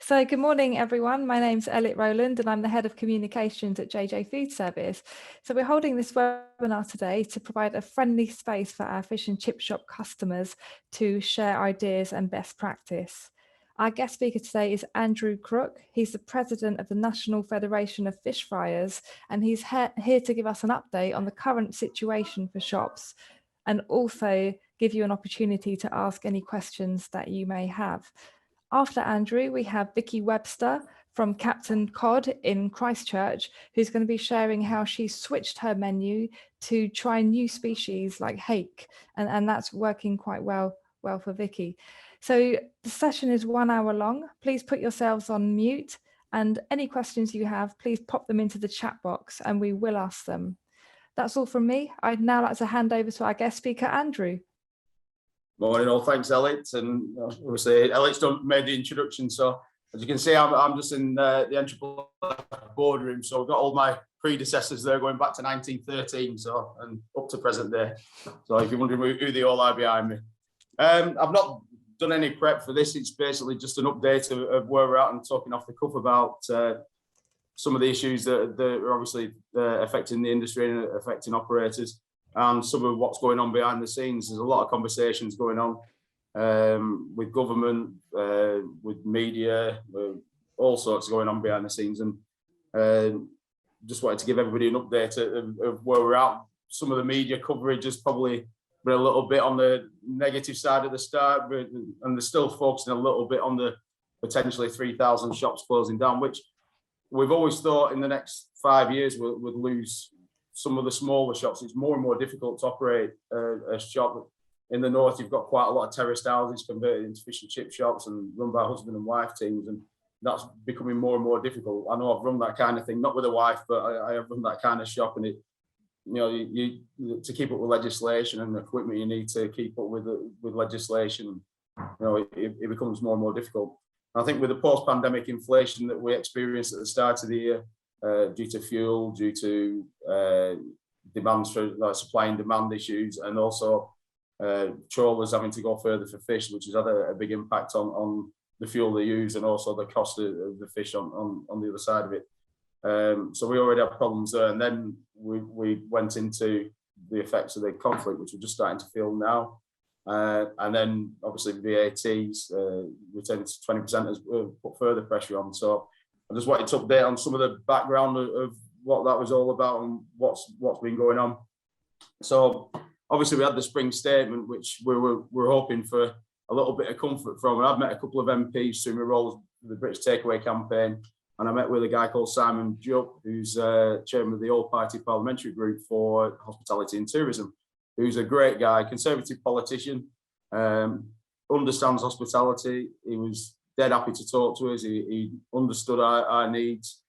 So good morning, everyone. My name's Elliot Rowland and I'm the Head of Communications at JJ Foodservice. So we're holding this webinar today to provide a friendly space for our fish and chip shop customers to share ideas and best practice. Our guest speaker today is Andrew Crook. He's the President of the National Federation of Fish Friers, and he's here to give us an update on the current situation for shops and also give you an opportunity to ask any questions that you may have. After Andrew, we have Vicky Webster from Captain Cod in Christchurch, who's going to be sharing how she switched her menu to try new species like hake, and that's working quite well for Vicky. So the session is 1 hour long. Please put yourselves on mute, and any questions you have, please pop them into the chat box and we will ask them. That's all from me. I'd now like to hand over to our guest speaker, Andrew. Morning all, thanks Elliot, and obviously Elliot's made the introduction, so as you can see I'm just in the NFFF boardroom, so I've got all my predecessors there going back to 1913, so and up to present day. So if you're wondering who they all are behind me. I've not done any prep for this, it's basically just an update of where we're at and talking off the cuff about some of the issues that are obviously affecting the industry and affecting operators. And some of what's going on behind the scenes. There's a lot of conversations going on with government, with media, all sorts going on behind the scenes. And just wanted to give everybody an update of where we're at. Some of the media coverage has probably been a little bit on the negative side at the start, and they're still focusing a little bit on the potentially 3,000 shops closing down, which we've always thought in the next 5 years would lose some of the smaller shops. It's more and more difficult to operate a shop. In the north, you've got quite a lot of terraced houses converted into fish and chip shops and run by husband and wife teams, and that's becoming more and more difficult. I know I've run that kind of thing, not with a wife, but I have run that kind of shop, and you to keep up with legislation and the equipment you need to keep up with legislation, it becomes more and more difficult. I think with the post-pandemic inflation that we experienced at the start of the year, due to fuel, due to demands for supply and demand issues, and also trawlers having to go further for fish, which has had a big impact on the fuel they use and also the cost of the fish on the other side of it. So we already have problems there, and then we went into the effects of the conflict, which we're just starting to feel now. And then obviously VAT's returning to 20% has put further pressure on. So I just wanted to update on some of the background of what that was all about and what's been going on. So obviously we had the spring statement, which we were hoping for a little bit of comfort from. And I've met a couple of MPs through my role with the British Takeaway campaign, and I met with a guy called Simon Jupp, who's chairman of the All-Party Parliamentary Group for Hospitality and Tourism, who's a great guy, conservative politician, understands hospitality. He was dead happy to talk to us. He understood our needs.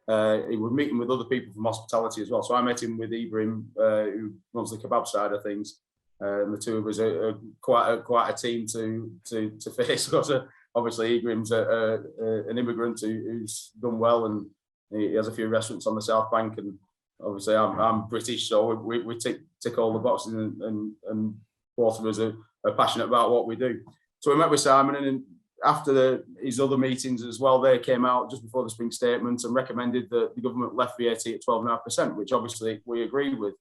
He was meeting with other people from hospitality as well. So I met him with Ibrahim, who runs the kebab side of things. And the two of us are quite a team to face. Because obviously Ibrahim's an immigrant who's done well, and he has a few restaurants on the South Bank. And obviously I'm British, so we tick all the boxes, and both of us are passionate about what we do. So we met with Simon, and after his other meetings as well, they came out just before the spring statement and recommended that the government left VAT at 12.5%, which obviously we agree with.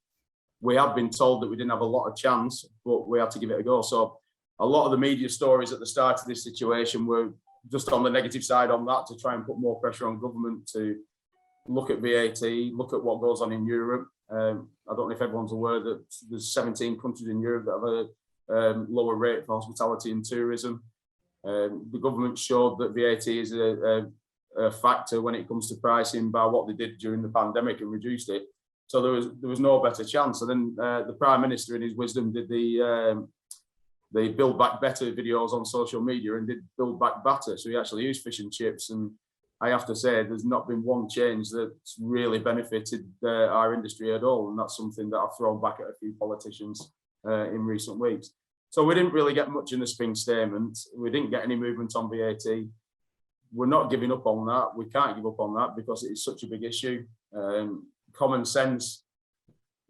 We have been told that we didn't have a lot of chance, but we had to give it a go. So a lot of the media stories at the start of this situation were just on the negative side on that, to try and put more pressure on government to look at VAT, look at what goes on in Europe. I don't know if everyone's aware that there's 17 countries in Europe that have a lower rate for hospitality and tourism. The government showed that VAT is a factor when it comes to pricing by what they did during the pandemic and reduced it. So there was no better chance. And then the Prime Minister, in his wisdom, did the Build Back Better videos on social media and did Build Back Better. So he actually used fish and chips. And I have to say, there's not been one change that's really benefited our industry at all. And that's something that I've thrown back at a few politicians in recent weeks. So we didn't really get much in the spring statement. We didn't get any movement on VAT. We're not giving up on that. We can't give up on that because it's such a big issue. Common sense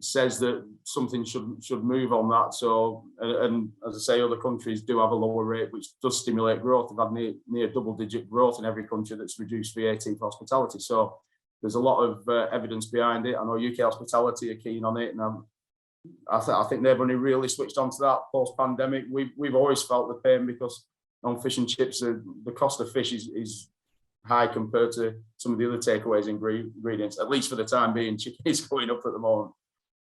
says that something should move on that. So, and as I say, other countries do have a lower rate, which does stimulate growth. They've had near double-digit growth in every country that's reduced VAT for hospitality. So there's a lot of evidence behind it. I know UK Hospitality are keen on it, and I think they've only really switched on to that post-pandemic. We've always felt the pain because on fish and chips, the cost of fish is high compared to some of the other takeaways ingredients. At least for the time being, chicken is going up at the moment.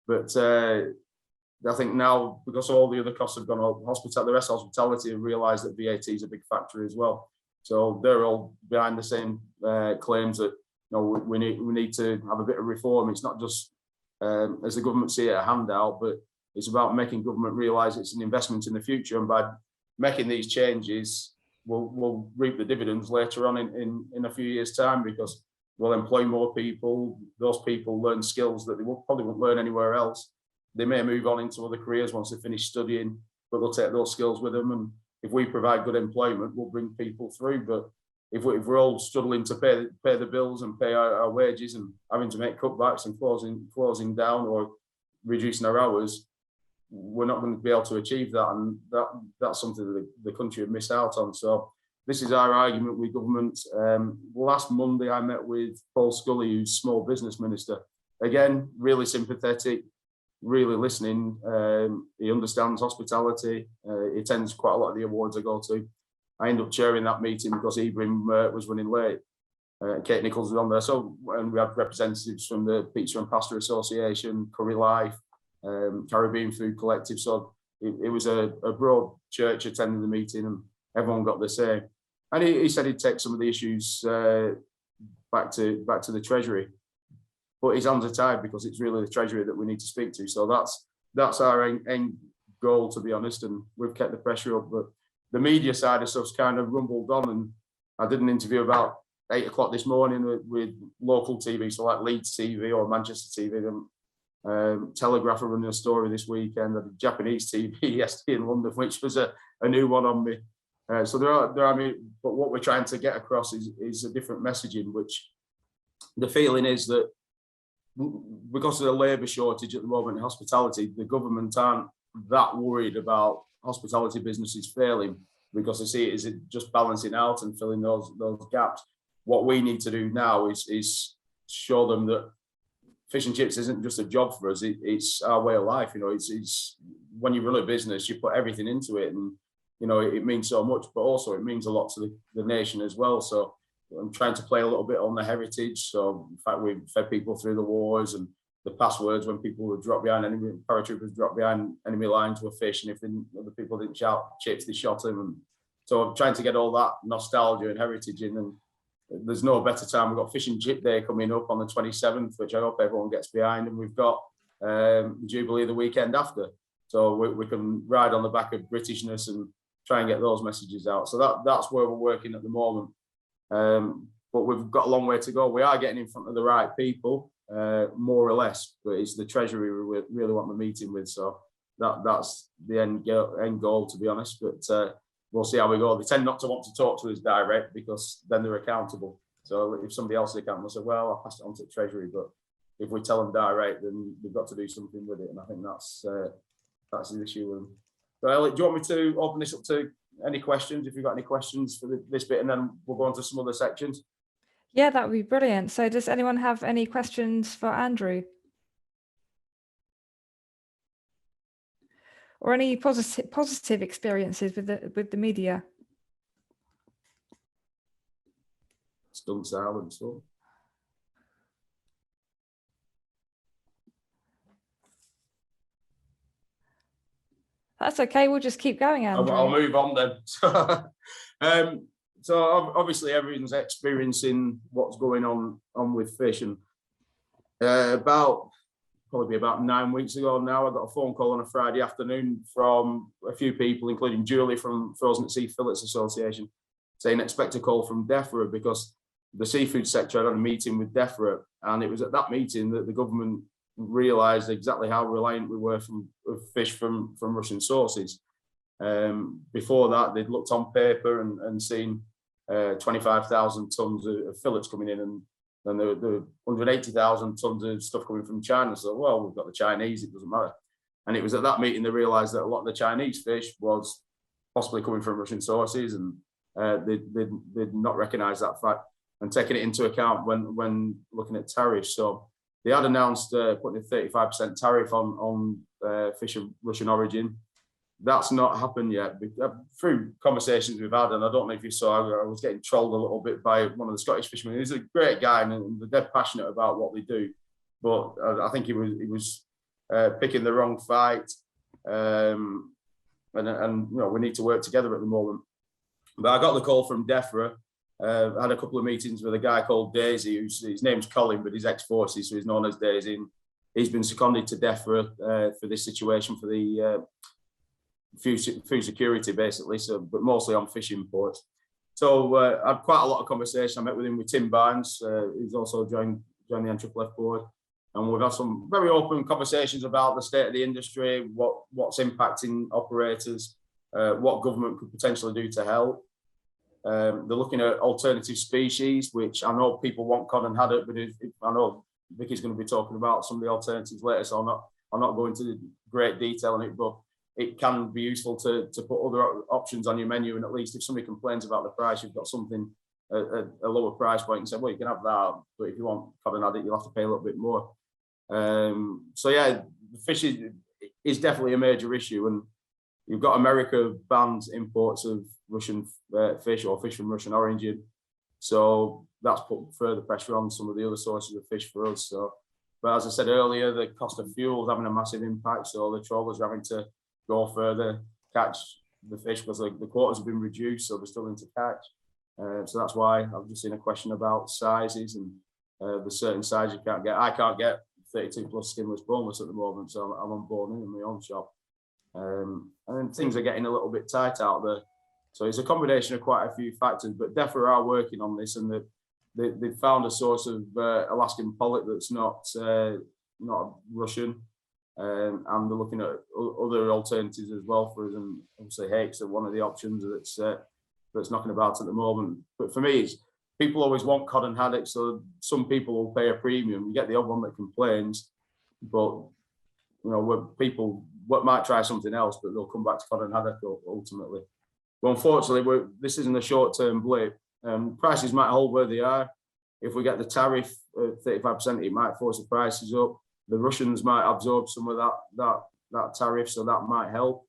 But I think now, because all the other costs have gone up, the rest of hospitality have realised that VAT is a big factor as well. So they're all behind the same claims that we need to have a bit of reform. It's not just as the government see it, a handout, but it's about making government realise it's an investment in the future, and by making these changes, we'll reap the dividends later on in a few years' time, because we'll employ more people. Those people learn skills that they probably won't learn anywhere else. They may move on into other careers once they finish studying, but they'll take those skills with them. And if we provide good employment, we'll bring people through. But if we're all struggling to pay the bills and pay our wages and having to make cutbacks and closing down or reducing our hours, we're not going to be able to achieve that. And that's something that the country have missed out on. So this is our argument with government. Last Monday, I met with Paul Scully, who's Small Business Minister. Again, really sympathetic, really listening. He understands hospitality. He attends quite a lot of the awards I go to. I ended up chairing that meeting because Ibrahim was running late. Kate Nichols was on there. So, and we had representatives from the Pizza and Pasta Association, Curry Life, Caribbean Food Collective. So it was a broad church attending the meeting, and everyone got the say. And he said he'd take some of the issues back to the Treasury, but his hands are tied because it's really the Treasury that we need to speak to. So that's our end goal, to be honest. And we've kept the pressure up, but the media side of stuff's kind of rumbled on. And I did an interview about 8 o'clock this morning with local TV, so like Leeds TV or Manchester TV. Telegraph are running a story this weekend, the Japanese TV yesterday in London, which was a new one on me. So there are, I mean, but what we're trying to get across is a different messaging, which the feeling is that because of the labour shortage at the moment in hospitality, the government aren't that worried about hospitality businesses failing, because they see it as just balancing out and filling those gaps. What we need to do now is show them that fish and chips isn't just a job for us, it's our way of life. It's when you run a business, you put everything into it, and it means so much, but also it means a lot to the nation as well. So I'm trying to play a little bit on the heritage. So in fact, we fed people through the wars, and the passwords when people would drop behind enemy, paratroopers dropped behind enemy lines were fish, and if other people didn't shout chips, they shot them. And so I'm trying to get all that nostalgia and heritage in, and there's no better time. We've got Fish and Chip Day coming up on the 27th, which I hope everyone gets behind, and we've got Jubilee the weekend after. So we can ride on the back of Britishness and try and get those messages out. So that's where we're working at the moment. But we've got a long way to go. We are getting in front of the right people, more or less, but it's the Treasury we really want the meeting with. So that's the end goal, to be honest. But we'll see how we go. They tend not to want to talk to us direct, because then they're accountable. So if somebody else is accountable, they'll say, well, I'll pass it on to the Treasury. But if we tell them direct, then we've got to do something with it. And I think that's the issue. So Elliot, do you want me to open this up to any questions? If you've got any questions for this bit, and then we'll go on to some other sections. Yeah, that would be brilliant. So does anyone have any questions for Andrew? Or any positive experiences with the media? Stunned silence. So. That's okay. We'll just keep going, Andrew. I'll move on then. So obviously everyone's experiencing what's going on with fish, and probably about 9 weeks ago now, I got a phone call on a Friday afternoon from a few people, including Julie from Frozen at Sea Fillets Association, saying expect a call from DEFRA, because the seafood sector had a meeting with DEFRA, and it was at that meeting that the government realised exactly how reliant we were of fish from Russian sources. Before that, they'd looked on paper and seen 25,000 tonnes of fillets coming in, and then there were 180,000 tons of stuff coming from China. So, well, we've got the Chinese, it doesn't matter. And it was at that meeting they realised that a lot of the Chinese fish was possibly coming from Russian sources, and they'd not recognised that fact and taking it into account when looking at tariffs. So they had announced putting a 35% tariff on fish of Russian origin. That's not happened yet. Through conversations we've had, and I don't know if you saw, I was getting trolled a little bit by one of the Scottish fishermen. He's a great guy, and they're dead passionate about what they do. But I think he was picking the wrong fight, and you know, we need to work together at the moment. But I got the call from DEFRA. I had a couple of meetings with a guy called Daisy, his name's Colin, but he's ex-forces, so he's known as Daisy. And he's been seconded to DEFRA for this situation, for the food security, basically, so, but mostly on fish imports. So I had quite a lot of conversation. I met with him, with Tim Barnes, who's also joined the NFFF board. And we've had some very open conversations about the state of the industry, what's impacting operators, what government could potentially do to help. They're looking at alternative species, which I know people want cod and haddock, but I know Vicky's going to be talking about some of the alternatives later, so I'll not go into great detail on it, but it can be useful to put other options on your menu, and at least if somebody complains about the price, you've got something at a lower price point and say, well, you can have that, but if you want cod and haddock, you'll have to pay a little bit more. So yeah, the fish is definitely a major issue, and you've got America bans imports of Russian fish or fish from Russian origin, so that's put further pressure on some of the other sources of fish for us. So, but as I said earlier, the cost of fuel is having a massive impact, so the trawlers are having to go further, catch the fish because the quotas have been reduced, so they're still in to catch. So that's why I've just seen a question about sizes, and there's certain sizes you can't get. I can't get 32 plus skinless, boneless at the moment, so I'm on boning in my own shop. And then things are getting a little bit tight out there. So it's a combination of quite a few factors, but DEFRA are working on this, and they've found a source of Alaskan pollock that's not Russian, and they're looking at other alternatives as well for us, and obviously hakes are one of the options that's knocking about at the moment. But for me, it's people always want cod and haddock, so some people will pay a premium. You get the odd one that complains, but you know, where people might try something else, but they'll come back to cod and haddock ultimately. But unfortunately, this isn't a short-term blip. Prices might hold where they are. If we get the tariff at 35%, it might force the prices up. The Russians might absorb some of that tariff, so that might help.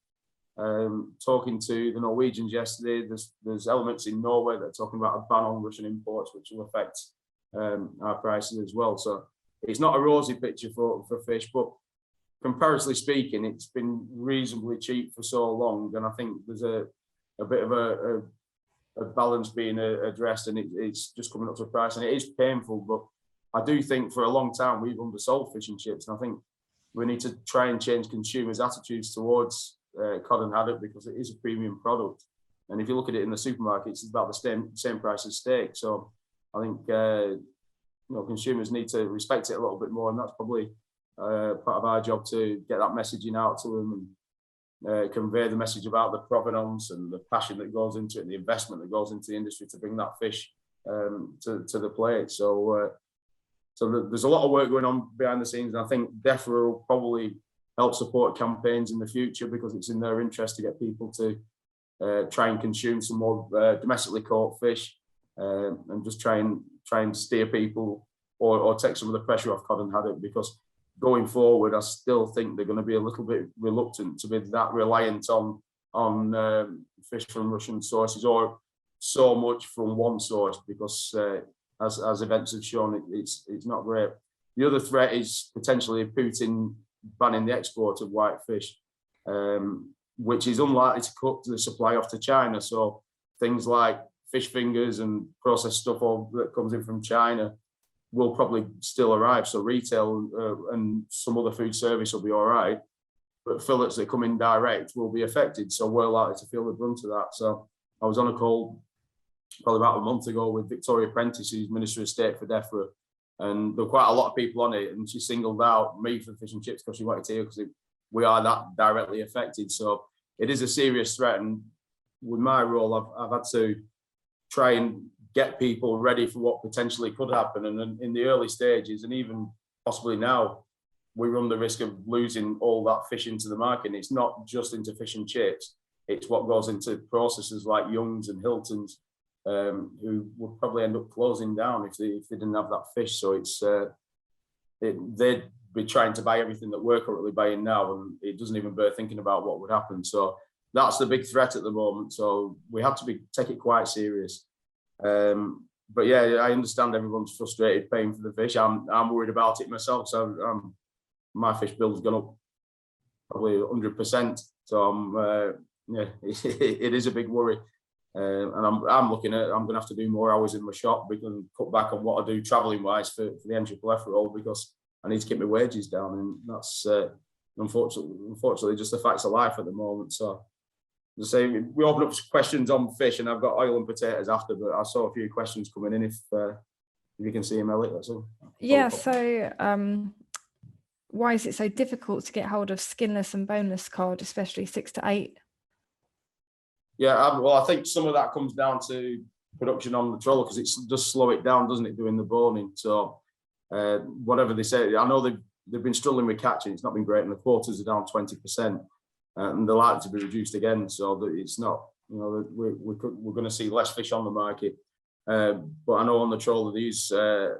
Talking to the Norwegians yesterday, there's elements in Norway that are talking about a ban on Russian imports, which will affect our prices as well. So it's not a rosy picture for fish, but comparatively speaking, it's been reasonably cheap for so long, and I think there's a bit of a balance being addressed, and it's just coming up to a price, and it is painful, but I do think for a long time we've undersold fish and chips, and I think we need to try and change consumers' attitudes towards cod and haddock, because it is a premium product, and if you look at it in the supermarkets, it's about the same price as steak. So I think consumers need to respect it a little bit more, and that's probably part of our job to get that messaging out to them, and convey the message about the provenance and the passion that goes into it, the investment that goes into the industry to bring that fish to the plate. So there's a lot of work going on behind the scenes, and I think DEFRA will probably help support campaigns in the future, because it's in their interest to get people to try and consume some more domestically caught fish, and just try and steer people or take some of the pressure off cod and haddock, because going forward, I still think they're going to be a little bit reluctant to be that reliant on fish from Russian sources, or so much from one source, because as events have shown, it's not great. The other threat is potentially Putin banning the export of white fish, which is unlikely to cut the supply off to China. So things like fish fingers and processed stuff that comes in from China will probably still arrive. So retail and some other food service will be all right, but fillets that come in direct will be affected. So we're likely to feel the brunt of that. So I was on a call probably about a month ago with Victoria Prentice, who's Minister of State for DEFRA, and there were quite a lot of people on it, and she singled out me for the fish and chips because she wanted to hear, because we are that directly affected. So it is a serious threat, and with my role, I've had to try and get people ready for what potentially could happen. And in the early stages, and even possibly now, we run the risk of losing all that fish into the market. And it's not just into fish and chips, it's what goes into processes like Young's and Hilton's, who would probably end up closing down if they didn't have that fish. So they'd be trying to buy everything that we're currently buying now, and it doesn't even bear thinking about what would happen. So that's the big threat at the moment. So we have to take it quite serious. But yeah, I understand everyone's frustrated paying for the fish. I'm worried about it myself. So my fish bill's gone up probably 100%. So yeah, it is a big worry. And I'm looking at, I'm going to have to do more hours in my shop because cut back on what I do travelling wise for the NFFF role, because I need to keep my wages down, and that's unfortunately just the facts of life at the moment. So the same, we open up questions on fish, and I've got oil and potatoes after, but I saw a few questions coming in. If you can see them, Elliot, that's all. Yeah. So why is it so difficult to get hold of skinless and boneless cod, especially 6 to 8? Yeah, well, I think some of that comes down to production on the trawler, because it does slow it down, doesn't it, doing the boning? So whatever they say, I know they've been struggling with catching. It's not been great, and the quotas are down 20%, and they're likely to be reduced again. So that it's not, you know, we're going to see less fish on the market. But I know on the trawler they use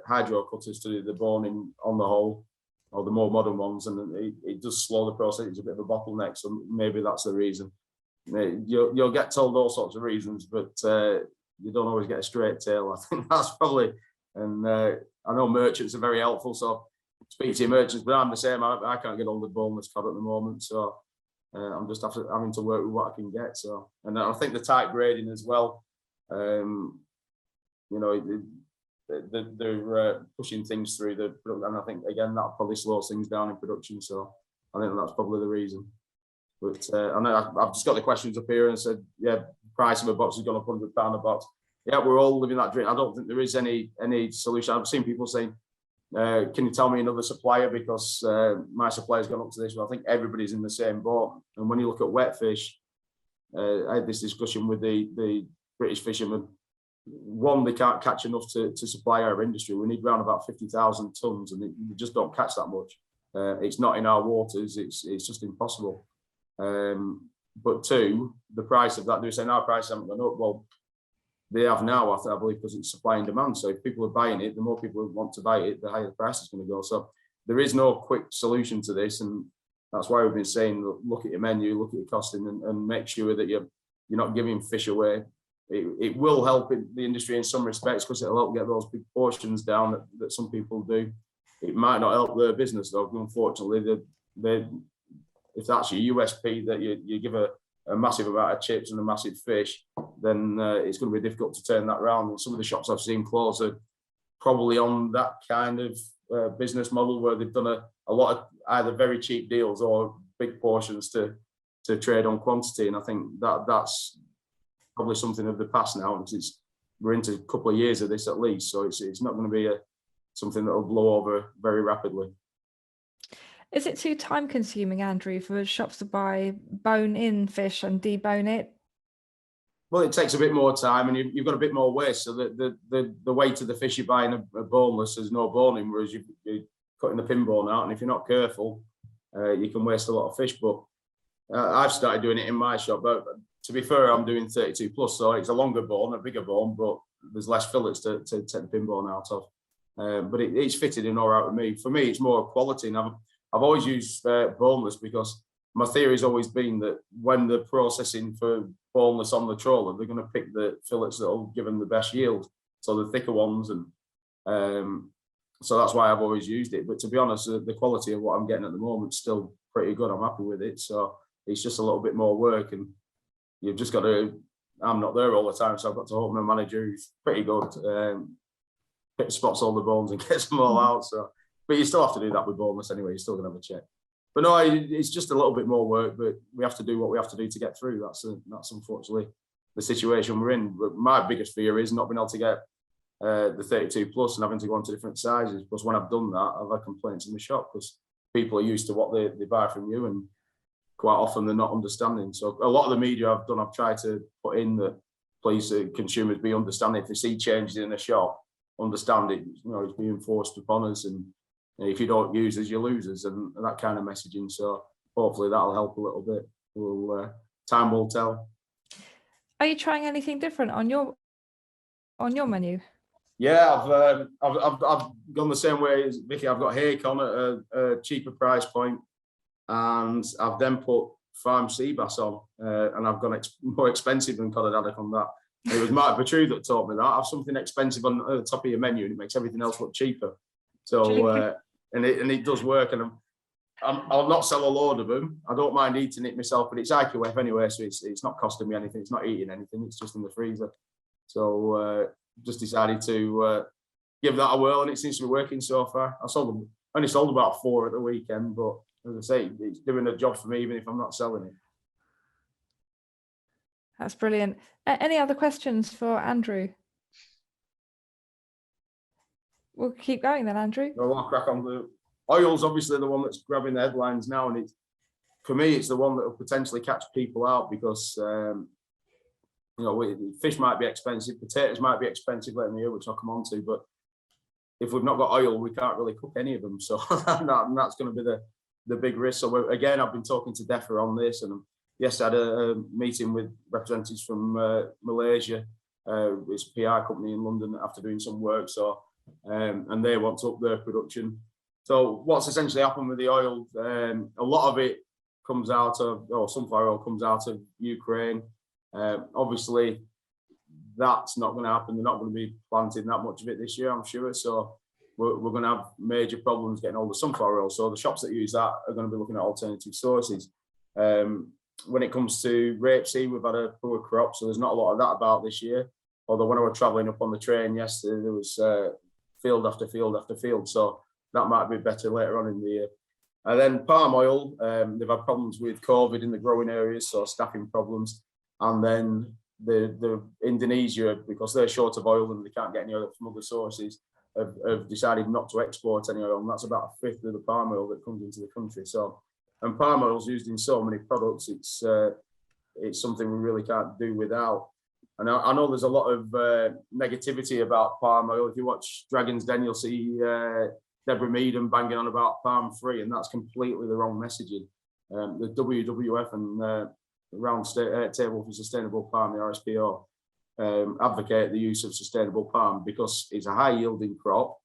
hydro cutters to do the boning on the hole, or the more modern ones, and it does slow the process. It's a bit of a bottleneck, so maybe that's the reason. You'll get told all sorts of reasons, but you don't always get a straight tail. I think that's probably, and I know merchants are very helpful, so speak to your merchants, but I'm the same. I can't get hold of boneless cod at the moment, so I'm just having to work with what I can get. So, and I think the tight grading as well, you know, they're pushing things through the production, and I think again that probably slows things down in production. So I think that's probably the reason. But I know I've just got the questions up here and said, yeah, price of a box has gone up £100 a box. Yeah, we're all living that dream. I don't think there is any solution. I've seen people saying, can you tell me another supplier, because my supplier's gone up to this. Well, I think everybody's in the same boat. And when you look at wet fish, I had this discussion with the British fishermen. One, they can't catch enough to supply our industry. We need around about 50,000 tonnes, and we just don't catch that much. It's not in our waters. It's just impossible. But two, the price of that, they're saying our prices haven't gone up. Well, they have now, I believe, because it's supply and demand. So if people are buying it, the more people who want to buy it, the higher the price is going to go. So there is no quick solution to this, and that's why we've been saying, look at your menu, look at your costing, and make sure that you're not giving fish away. It will help the industry in some respects, because it'll help get those big portions down that some people do. It might not help their business though. Unfortunately, if that's your USP, that you give a massive amount of chips and a massive fish, then it's going to be difficult to turn that around. And some of the shops I've seen close are probably on that kind of business model, where they've done a lot of either very cheap deals or big portions to trade on quantity. And I think that's probably something of the past now, because we're into a couple of years of this at least. So it's not going to be something that will blow over very rapidly. Is it too time consuming, Andrew, for shops to buy bone-in fish and debone it? Well, it takes a bit more time, and you've got a bit more waste. So the weight of the fish you're buying are boneless, there's no boning, whereas you're cutting the pin bone out, and if you're not careful, you can waste a lot of fish. But I've started doing it in my shop. But to be fair, I'm doing 32 plus, so it's a longer bone, a bigger bone, but there's less fillets to take the pin bone out of. But it's fitted in all right with me. For me, it's more quality, and I've always used boneless, because my theory has always been that when they're processing for boneless on the trawler, they're going to pick the fillets that will give them the best yield, so the thicker ones, and so that's why I've always used it. But to be honest, the quality of what I'm getting at the moment is still pretty good. I'm happy with it. So it's just a little bit more work, and you've just got to. I'm not there all the time, so I've got to hope my manager, who's pretty good, spots all the bones and gets them all out. So. But you still have to do that with boneless anyway. You're still going to have a check. But no, it's just a little bit more work, but we have to do what we have to do to get through. That's unfortunately the situation we're in. But my biggest fear is not being able to get the 32 plus and having to go into different sizes. Because when I've done that, I've had complaints in the shop, because people are used to what they buy from you, and quite often they're not understanding. So a lot of the media I've tried to put in that please, consumers be understanding. If they see changes in a shop, understand it, it's being forced upon us, and if you don't use us, you lose us, and that kind of messaging. So hopefully that'll help a little bit. Time will tell. Are you trying anything different on your menu? Yeah, I've gone the same way as Vicky. I've got hake on at a cheaper price point, and I've then put farm sea bass on, and I've gone more expensive than cod and haddock on that. It was Mark Bertrue that taught me that. Have something expensive on the top of your menu, and it makes everything else look cheaper. So and it does work, and I'll not sell a load of them. I don't mind eating it myself, but it's IQF anyway, so it's not costing me anything. It's not eating anything. It's just in the freezer. So just decided to give that a whirl, and it seems to be working so far. Only sold about 4 at the weekend, but as I say, it's doing a job for me, even if I'm not selling it. That's brilliant. Any other questions for Andrew? We'll keep going then, Andrew. Well, I'll crack on. The oil's obviously the one that's grabbing the headlines now, and for me, it's the one that will potentially catch people out because fish might be expensive, potatoes might be expensive later in the year, which I'll come on to, but if we've not got oil, we can't really cook any of them. So that's going to be the big risk. So again, I've been talking to DEFRA on this, and yes, I had a meeting with representatives from Malaysia. It's a PR company in London after doing some work. So and they want to up their production. So what's essentially happened with the oil? A lot of it comes out of, sunflower oil comes out of Ukraine. Obviously, that's not going to happen. They're not going to be planting that much of it this year, I'm sure. So we're going to have major problems getting all the sunflower oil. So the shops that use that are going to be looking at alternative sources. When it comes to rapeseed, we've had a poor crop, so there's not a lot of that about this year. Although when I was travelling up on the train yesterday, there was field after field after field. So that might be better later on in the year. And then palm oil, they've had problems with COVID in the growing areas, so staffing problems. And then the Indonesia, because they're short of oil and they can't get any oil from other sources, have decided not to export any oil, and that's about 1/5 of the palm oil that comes into the country. So, and palm oil is used in so many products, it's something we really can't do without. And I know there's a lot of negativity about palm oil. If you watch Dragon's Den, you'll see Deborah Meaden banging on about palm free, and that's completely the wrong messaging. The WWF and Round Table for Sustainable Palm, the RSPO, advocate the use of sustainable palm because it's a high yielding crop,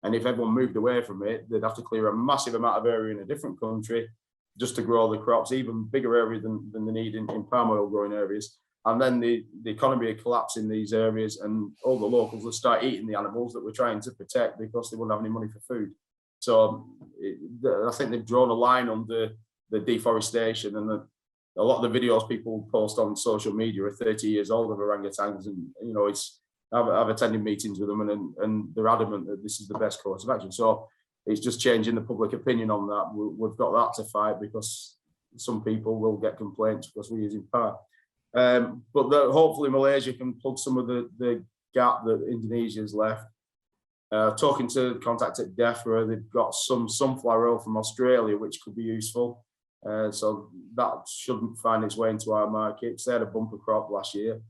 and if everyone moved away from it, they'd have to clear a massive amount of area in a different country just to grow the crops, even bigger area than they need in palm oil growing areas. And then the economy would collapse in these areas, and all the locals would start eating the animals that we're trying to protect because they wouldn't have any money for food. So I think they've drawn a line on the deforestation, and a lot of the videos people post on social media are 30 years old of orangutans, and I've attended meetings with them, and they're adamant that this is the best course of action. So it's just changing the public opinion on that. We've got that to fight because some people will get complaints because we're using power. But hopefully Malaysia can plug some of the gap that Indonesia's left. Talking to the contact at DEFRA, they've got some sunflower oil from Australia, which could be useful. So that shouldn't find its way into our markets. They had a bumper crop last year.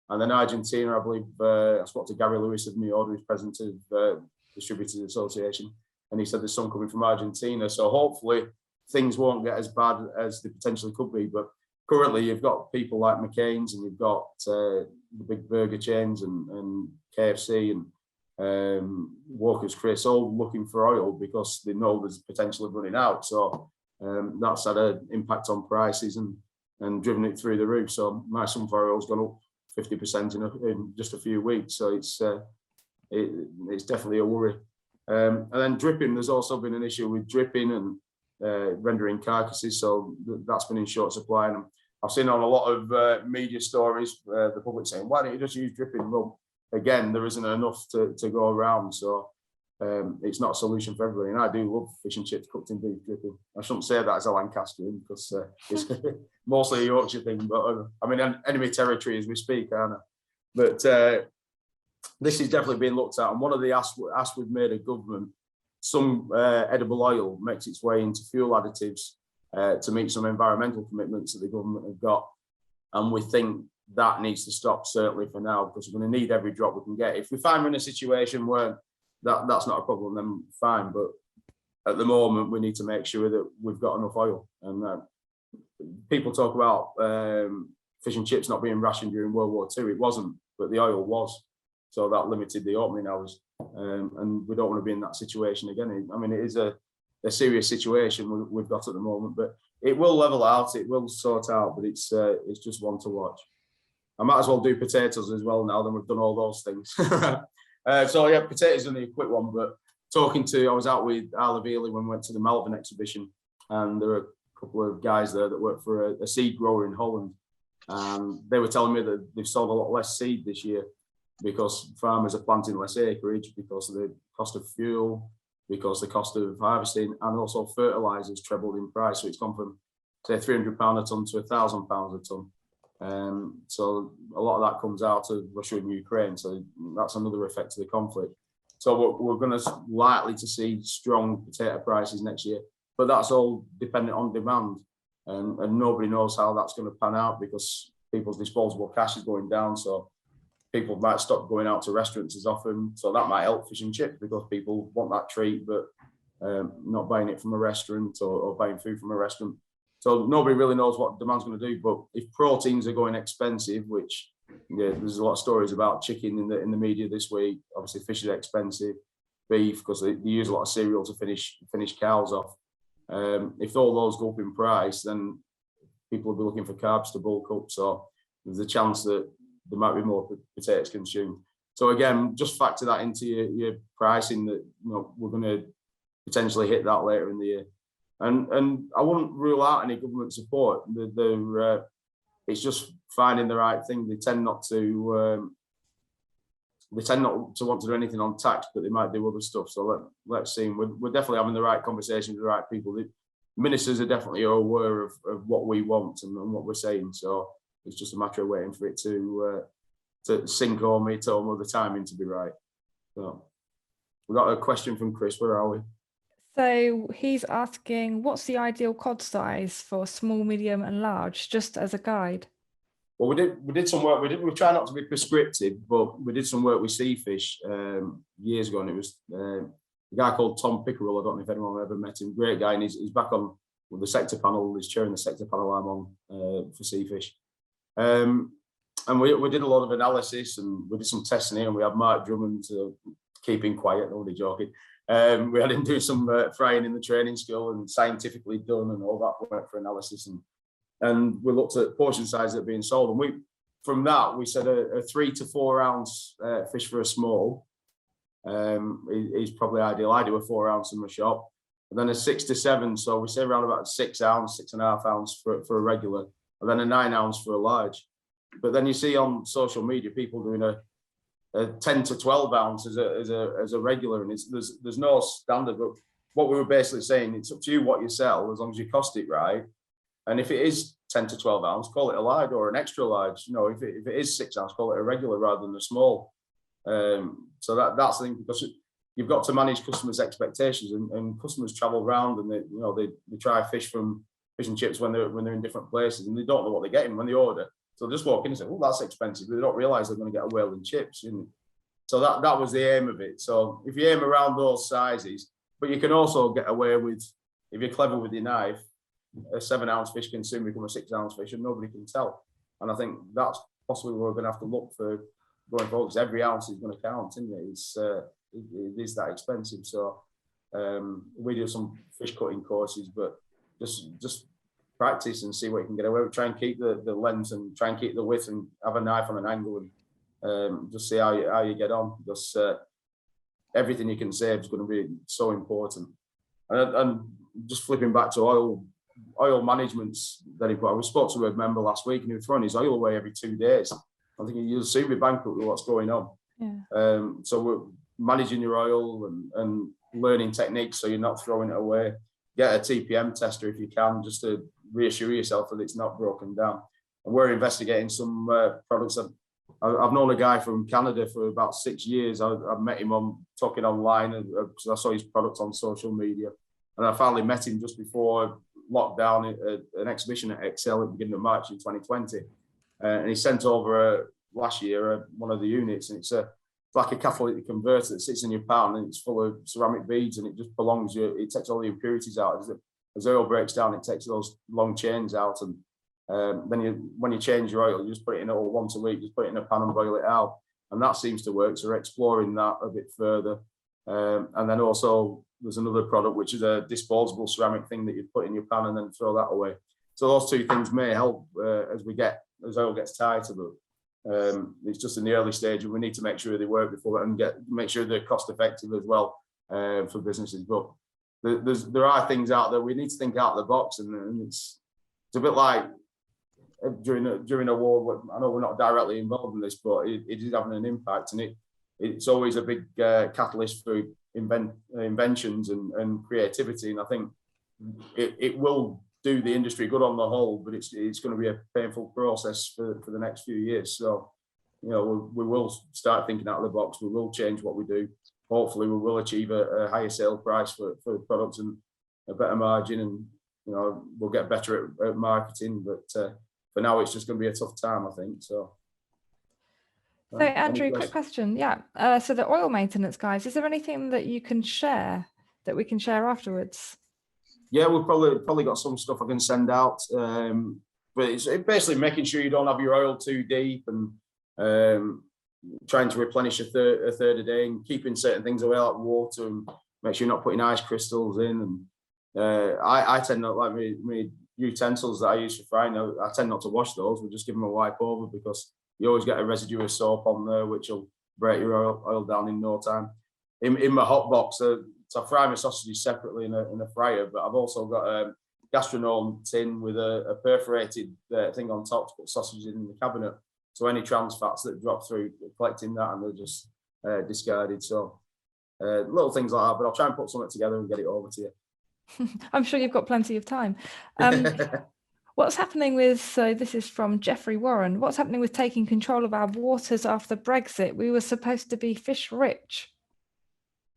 And then Argentina, I believe, I spoke to Gary Lewis of New York, who's president of the Distributors Association, and he said there's some coming from Argentina. So hopefully things won't get as bad as they potentially could be. But currently you've got people like McCain's, and you've got the big burger chains and KFC and Walker's Chris all looking for oil because they know there's potential of running out. So that's had an impact on prices and driven it through the roof. So my sunflower oil's gone up 50% in just a few weeks. So it's definitely a worry. And then dripping, there's also been an issue with dripping and rendering carcasses. So that's been in short supply. And I've seen on a lot of media stories, the public saying, why don't you just use dripping? Well, again, there isn't enough to go around. So it's not a solution for everybody. And I do love fish and chips cooked in beef dripping. I shouldn't say that as a Lancastrian because it's mostly a Yorkshire thing, but I'm in enemy territory as we speak, aren't I? But this is definitely being looked at. And one of the asks we've made of government, some edible oil makes its way into fuel additives to meet some environmental commitments that the government have got. And we think that needs to stop, certainly for now, because we're going to need every drop we can get. If we find we're in a situation where that's not a problem, then fine. But at the moment, we need to make sure that we've got enough oil. And people talk about fish and chips not being rationed during World War II. It wasn't, but the oil was. So that limited the opening hours. And we don't want to be in that situation again. I mean, it is a serious situation we've got at the moment, but it will level out, it will sort out, but it's just one to watch. I might as well do potatoes as well now, then we've done all those things. So yeah, potatoes is only a quick one, but I was out with Isla Veely when we went to the Melbourne exhibition, and there were a couple of guys there that work for a seed grower in Holland. And they were telling me that they've sold a lot less seed this year because farmers are planting less acreage, because of the cost of fuel, because the cost of harvesting, and also fertilizers trebled in price. So it's gone from, say, £300 a tonne to £1,000 a tonne. So a lot of that comes out of Russia and Ukraine. So that's another effect of the conflict. So we're going to likely to see strong potato prices next year, but that's all dependent on demand. And nobody knows how that's going to pan out, because people's disposable cash is going down. So people might stop going out to restaurants as often. So that might help fish and chips, because people want that treat, but not buying it from a restaurant or buying food from a restaurant. So nobody really knows what demand's going to do. But if proteins are going expensive, which there's a lot of stories about chicken in the media this week. Obviously, fish is expensive, beef, because they use a lot of cereal to finish cows off. If all those go up in price, then people will be looking for carbs to bulk up. So there's a chance that there might be more potatoes consumed. So again, just factor that into your pricing, that we're going to potentially hit that later in the year. And I wouldn't rule out any government support. It's just finding the right thing. They tend not to want to do anything on tax, but they might do other stuff. So let's see. We're definitely having the right conversations with the right people. The ministers are definitely aware of what we want and what we're saying. So it's just a matter of waiting for it to sink home, or the timing to be right. So we've got a question from Chris. Where are we? So he's asking, what's the ideal cod size for small, medium and large, just as a guide? Well, we did some work. We try not to be prescriptive, but we did some work with sea fish years ago, and it was a guy called Tom Pickerel. I don't know if anyone ever met him. Great guy, and he's back on with the sector panel. He's chairing the sector panel I'm on for sea fish. And we did a lot of analysis, and we did some testing here, and we had Mark Drummond keeping quiet, nobody joking. We had him do some frying in the training school and scientifically done, and all that work for analysis. And we looked at portion size that are being sold. And from that, we said a 3 to 4 ounce fish for a small is probably ideal. I do a 4 ounce in my shop. And then a 6 to 7. So we say around about a 6 ounce, 6.5 ounce for a regular, and then a 9 ounce for a large. But then you see on social media people doing a 10 to 12 ounce as a regular, and there's no standard. But what we were basically saying, it's up to you what you sell, as long as you cost it right. And if it is 10 to 12 ounce, call it a large or an extra large. If it is 6 ounce, call it a regular rather than a small. So that's the thing, because you've got to manage customers' expectations, and customers travel around, and they try fish and chips when they're in different places, and they don't know what they're getting when they order. So they just walk in and say, "Oh, that's expensive," but they don't realise they're going to get a whale and chips. So that was the aim of it. So if you aim around those sizes, but you can also get away with, if you're clever with your knife, a 7 ounce fish can soon become a 6 ounce fish, and nobody can tell. And I think that's possibly where we're going to have to look for going forward, because every ounce is going to count, isn't it? It is that expensive. So we do some fish cutting courses, but just practice and see what you can get away with. Try and keep the length and try and keep the width, and have a knife on an angle, and just see how you get on, because everything you can save is going to be so important. And just flipping back to oil management's very important. We spoke to a member last week, and he was throwing his oil away every 2 days. I'm thinking, you'll soon be bankrupt with what's going on. Yeah. So we're managing your oil and learning techniques so you're not throwing it away. Get a TPM tester if you can, just to reassure yourself that it's not broken down. And we're investigating some products. I've known a guy from Canada for about 6 years. I've met him talking online, because I saw his products on social media. And I finally met him just before lockdown at an exhibition at Excel at the beginning of March in 2020. and he sent over last year one of the units, and it's like a catalytic converter that sits in your pan, and it's full of ceramic beads, and it just prolongs it takes all the impurities out. As oil breaks down, it takes those long chains out, and then when you change your oil, you just put it in oil once a week, just put it in a pan and boil it out, and that seems to work. So we're exploring that a bit further. And then also there's another product which is a disposable ceramic thing that you put in your pan and then throw that away. So those two things may help as oil gets tighter, but it's just in the early stage, and we need to make sure they work before and make sure they're cost effective as well for businesses. But there are things out there we need to think out of the box, and it's a bit like during a war. I know we're not directly involved in this, but it is having an impact, and it's always a big catalyst for inventions and creativity. And I think it will do the industry good on the whole, but it's going to be a painful process for the next few years. So, we will start thinking out of the box. We will change what we do. Hopefully, we will achieve a higher sale price for products and a better margin, and we'll get better at marketing. But for now, it's just going to be a tough time, I think. So Andrew, quick question. Yeah. So the oil maintenance guys, is there anything that you can share that we can share afterwards? Yeah, we've probably got some stuff I can send out. But it's basically making sure you don't have your oil too deep, and trying to replenish a third a day, and keeping certain things away like water, and make sure you're not putting ice crystals in. And I tend not like my utensils that I use for frying. I tend not to wash those. We just give them a wipe over, because you always get a residue of soap on there, which will break your oil down in no time. In my hot box, so I fry my sausages separately in a fryer, but I've also got a gastronome tin with a perforated thing on top to put sausages in the cabinet. So any trans fats that drop through, collecting that, and they're just discarded. So little things like that, but I'll try and put something together and get it over to you. I'm sure you've got plenty of time. What's happening with, so this is from Jeffrey Warren, what's happening with taking control of our waters after Brexit? We were supposed to be fish rich.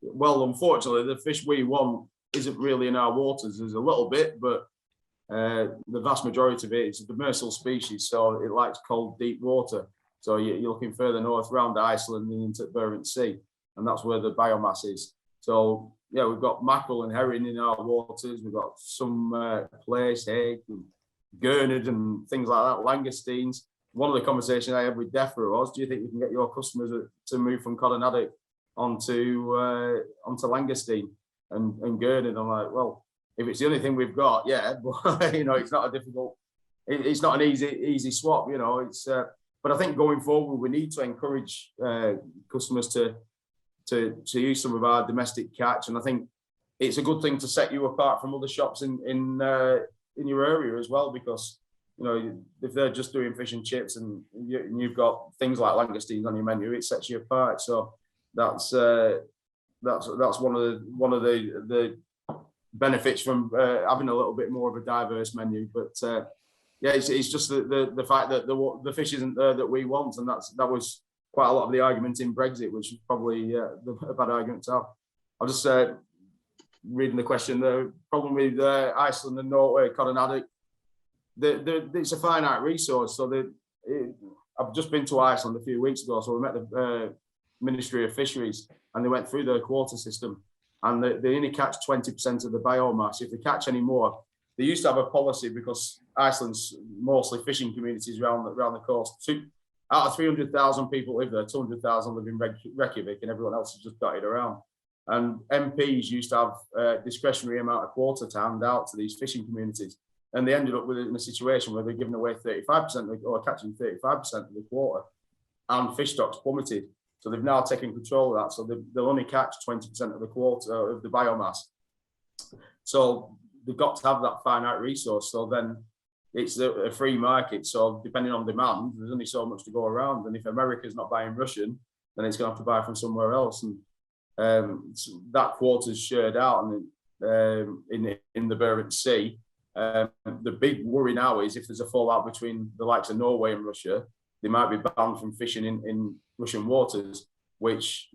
Well, unfortunately, the fish we want isn't really in our waters. There's a little bit, but the vast majority of it is a demersal species, so it likes cold, deep water. So you're looking further north around Iceland and into the Barents Sea, and that's where the biomass is. So yeah, we've got mackerel and herring in our waters. We've got some plaice, hake, and gurnard and things like that, langoustines. One of the conversations I had with DEFRA was, do you think we can get your customers to move from cod and haddock onto langoustine and gurnard? I'm like, well, if it's the only thing we've got, yeah, but it's not a difficult, it's not an easy swap, it's but I think going forward we need to encourage customers to use some of our domestic catch, and I think it's a good thing to set you apart from other shops in your area as well, because if they're just doing fish and chips and you've got things like langoustines on your menu, it sets you apart. So that's one of the benefits from having a little bit more of a diverse menu. But yeah, it's just the fact that the fish isn't there that we want, and that was quite a lot of the argument in Brexit, which is probably a bad argument to have. I'll just reading the question. The problem with Iceland and Norway, cod and haddock, it's a finite resource. So I've just been to Iceland a few weeks ago, so we met the Ministry of Fisheries, and they went through their quota system, and they only catch 20% of the biomass. If they catch any more, they used to have a policy, because Iceland's mostly fishing communities around the coast. Out of 300,000 people live there, 200,000 live in Reykjavik, and everyone else is just dotted around. And MPs used to have a discretionary amount of quota to hand out to these fishing communities. And they ended up with it in a situation where they're giving away 35% or catching 35% of the quota, and fish stocks plummeted. So they've now taken control of that. So they'll only catch 20% of the quota of the biomass. So they've got to have that finite resource. So then it's a free market. So depending on demand, there's only so much to go around. And if America's not buying Russian, then it's going to have to buy from somewhere else. And that quota is shared out in the Barents Sea. The big worry now is if there's a fallout between the likes of Norway and Russia, they might be banned from fishing in Russian waters, which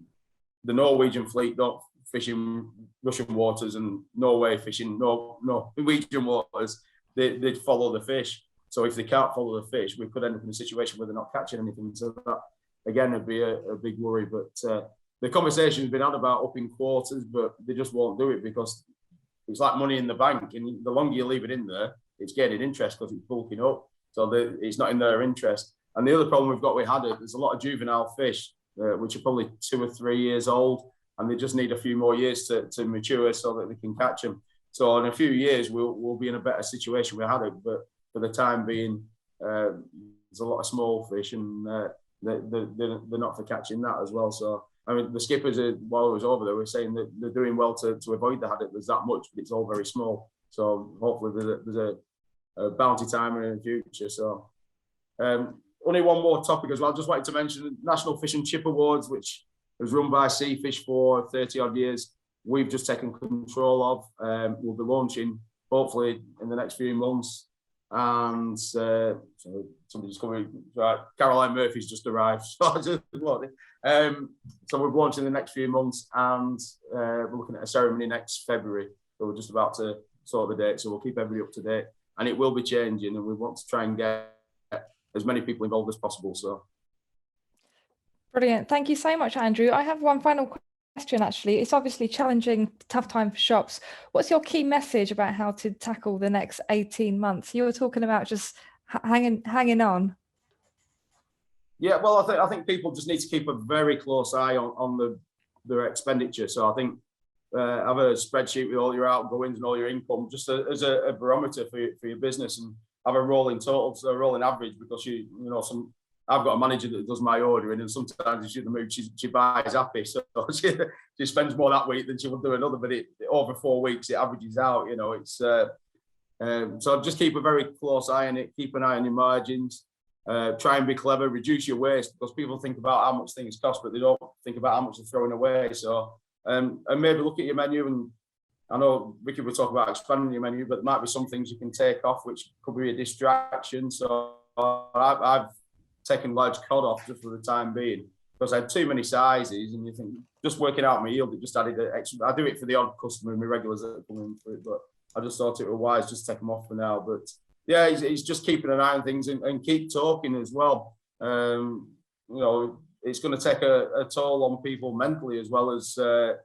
the Norwegian fleet don't fish in Russian waters, and Norway fishing Norwegian waters. They'd follow the fish. So if they can't follow the fish, we could end up in a situation where they're not catching anything. So that, again, would be a big worry. But the conversation's been had about upping quotas, but they just won't do it because it's like money in the bank. And the longer you leave it in there, it's gaining interest because it's bulking up. So it's not in their interest. And the other problem we've got with haddock, there's a lot of juvenile fish, which are probably 2 or 3 years old, and they just need a few more years to mature so that they can catch them. So in a few years, we'll be in a better situation with haddock. But for the time being, there's a lot of small fish, and they're not for catching that as well. So I mean, the skippers, while I was over there, were saying that they're doing well to avoid the haddock. There's that much, but it's all very small. So hopefully there's a bounty timer in the future. So only one more topic as well. I just wanted to mention the National Fish and Chip Awards, which was run by Seafish for 30 odd years. We've just taken control of. We'll be launching hopefully in the next few months. And so somebody's coming. Right, Caroline Murphy's just arrived. So we're launching in the next few months, and we're looking at a ceremony next February. So we're just about to sort the date. So we'll keep everybody up to date, and it will be changing. And we want to try and get as many people involved as possible. So brilliant. Thank you so much, Andrew. I have one final question, actually. It's obviously challenging, tough time for shops. What's your key message about how to tackle the next 18 months? You were talking about just hanging on. Yeah, well, I think people just need to keep a very close eye on their expenditure. So I think have a spreadsheet with all your outgoings and all your income, just as a barometer for your business, and have a rolling total, so a rolling average, because I've got a manager that does my ordering, and sometimes if she's in the mood, she buys happy, so she spends more that week than she will do another. But over 4 weeks, it averages out. It's so just keep a very close eye on it. Keep an eye on your margins. Try and be clever. Reduce your waste, because people think about how much things cost, but they don't think about how much they're throwing away. So and maybe look at your menu, and I know Vicky will talk about expanding your menu, but there might be some things you can take off, which could be a distraction. So I've taken large cod off just for the time being, because I had too many sizes, and you think just working out my yield, it just added an extra. I do it for the odd customer and my regulars that come in for it, but I just thought it was wise just to take them off for now. But yeah, he's just keeping an eye on things and keep talking as well. It's going to take a toll on people mentally as well as in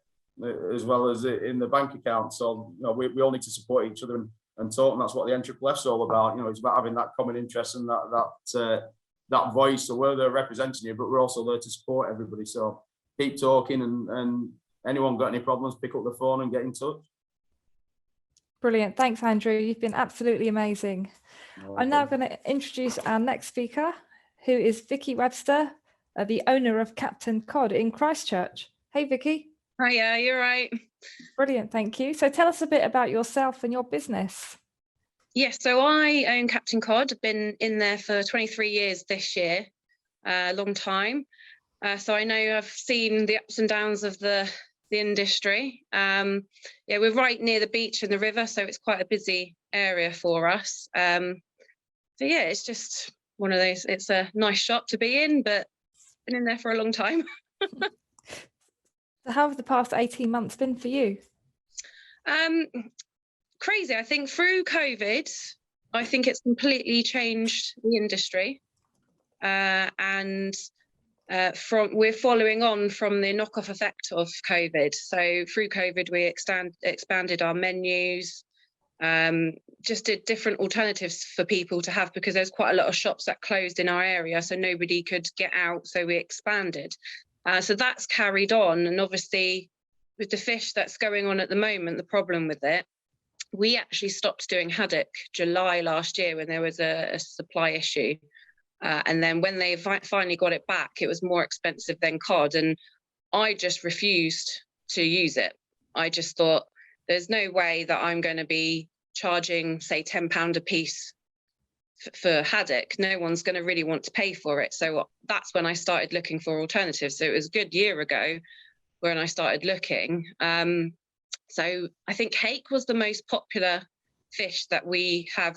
the bank account. So we all need to support each other and talk, and that's what the NFFF's all about. It's about having that common interest and that voice. So we're there representing you, but we're also there to support everybody. So keep talking, and anyone got any problems, pick up the phone and get in touch. Brilliant. Thanks, Andrew. You've been absolutely amazing. I'm now going to introduce our next speaker, who is Vicky Webster, the owner of Captain Cod in Christchurch. Hey, Vicky. Hiya, you're right. Brilliant, thank you. So tell us a bit about yourself and your business. Yes, so I own Captain Cod. I've been in there for 23 years this year, a long time. So I know I've seen the ups and downs of the industry. We're right near the beach and the river, so it's quite a busy area for us. It's just one of those. It's a nice shop to be in, but been in there for a long time. So how have the past 18 months been for you? Crazy. I think through COVID, I think it's completely changed the industry, and we're following on from the knock-off effect of COVID. So through COVID, we expanded our menus, just did different alternatives for people to have, because there's quite a lot of shops that closed in our area, so nobody could get out, so we expanded. So that's carried on, and obviously with the fish that's going on at the moment, the problem with it, we actually stopped doing haddock July last year when there was a supply issue. And then when they finally got it back, it was more expensive than cod. And I just refused to use it. I just thought, there's no way that I'm going to be charging, say, £10 a piece for haddock. No one's going to really want to pay for it. So that's when I started looking for alternatives. So it was a good year ago when I started looking. So I think hake was the most popular fish that we have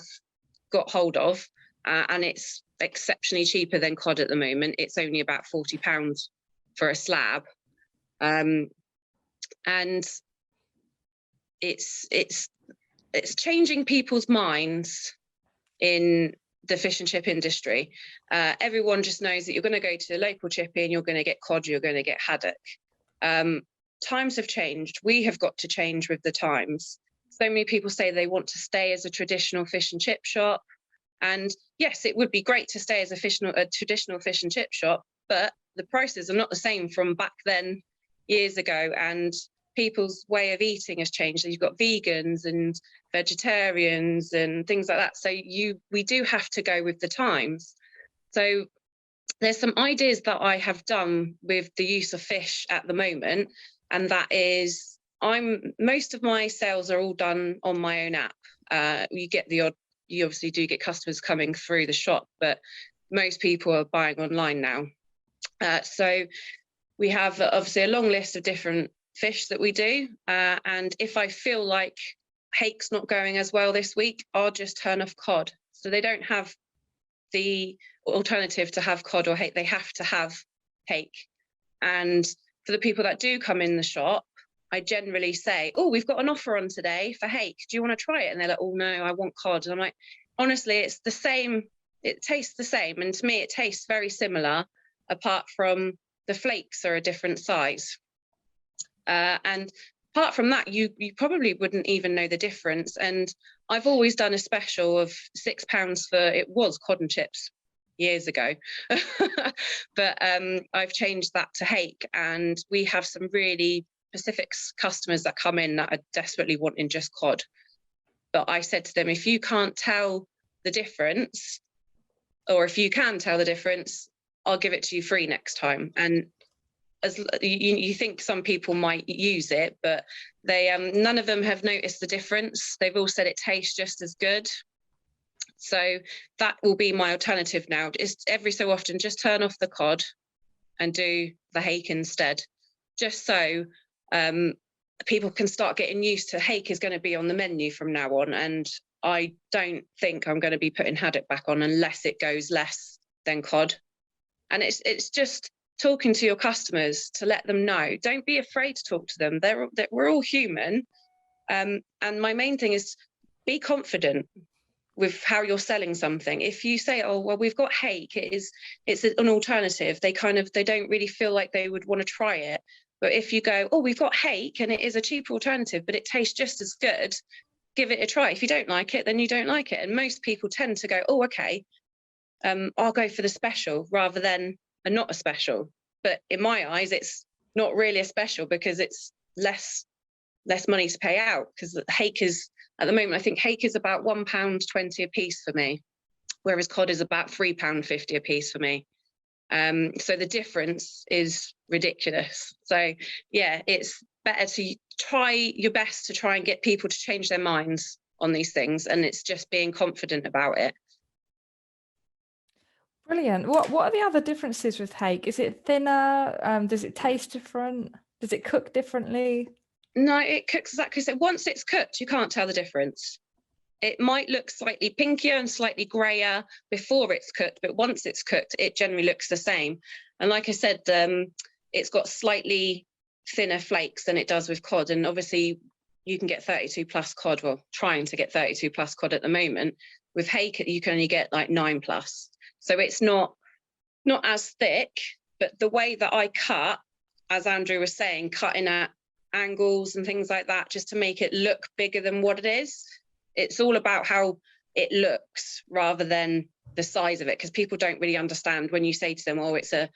got hold of, and it's exceptionally cheaper than cod at the moment. It's only about £40 for a slab, and it's changing people's minds in the fish and chip industry. Everyone just knows that you're going to go to the local chippy and you're going to get cod, you're going to get haddock. Times have changed. We have got to change with the times. So many people say they want to stay as a traditional fish and chip shop. And yes, it would be great to stay as a traditional fish and chip shop, but the prices are not the same from back then, years ago, and people's way of eating has changed. So you've got vegans and vegetarians and things like that. So we do have to go with the times. So there's some ideas that I have done with the use of fish at the moment, and that is most of my sales are all done on my own app. You obviously do get customers coming through the shop, but most people are buying online now. So we have obviously a long list of different fish that we do. And if I feel like hake's not going as well this week, I'll just turn off cod. So they don't have the alternative to have cod or hake, they have to have hake. And for the people that do come in the shop, I generally say, oh, we've got an offer on today for hake. Do you want to try it? And they're like, oh, no, I want cod. And I'm like, honestly, it's the same. It tastes the same. And to me, it tastes very similar, apart from the flakes are a different size. And apart from that, you probably wouldn't even know the difference. And I've always done a special of £6 for, it was cod and chips years ago, but I've changed that to hake, and we have some really specific customers that come in that are desperately wanting just cod. But I said to them, if you can't tell the difference, or if you can tell the difference, I'll give it to you free next time. And as you think some people might use it, but they none of them have noticed the difference. They've all said it tastes just as good. So that will be my alternative now. Is every so often just turn off the cod and do the hake instead, just so people can start getting used to hake is going to be on the menu from now on. And I don't think I'm going to be putting haddock back on unless it goes less than cod. And it's just talking to your customers to let them know. Don't be afraid to talk to them. We're all human. And my main thing is be confident with how you're selling something. If you say, oh, well, we've got hake, it's an alternative, they don't really feel like they would want to try it. But if you go, oh, we've got hake and it is a cheaper alternative, but it tastes just as good, give it a try. If you don't like it, then you don't like it. And most people tend to go, oh, okay, I'll go for the special rather than not a special. But in my eyes, it's not really a special because it's less money to pay out, because hake is, at the moment, I think hake is about £1.20 a piece for me, whereas cod is about £3.50 a piece for me. So the difference is ridiculous. So yeah, it's better to try your best to try and get people to change their minds on these things, and it's just being confident about it. Brilliant. What are the other differences with hake? Is it thinner? Does it taste different? Does it cook differently? No, it cooks exactly so. Once it's cooked, you can't tell the difference. It might look slightly pinkier and slightly grayer before it's cooked, but once it's cooked, it generally looks the same. And like I said, it's got slightly thinner flakes than it does with cod. And obviously, you can get 32 plus cod, well, trying to get 32 plus cod at the moment. With hake, you can only get like 9 plus. So it's not as thick, but the way that I cut, as Andrew was saying, cutting at angles and things like that, just to make it look bigger than what it is. It's all about how it looks rather than the size of it, because people don't really understand when you say to them, oh, it's a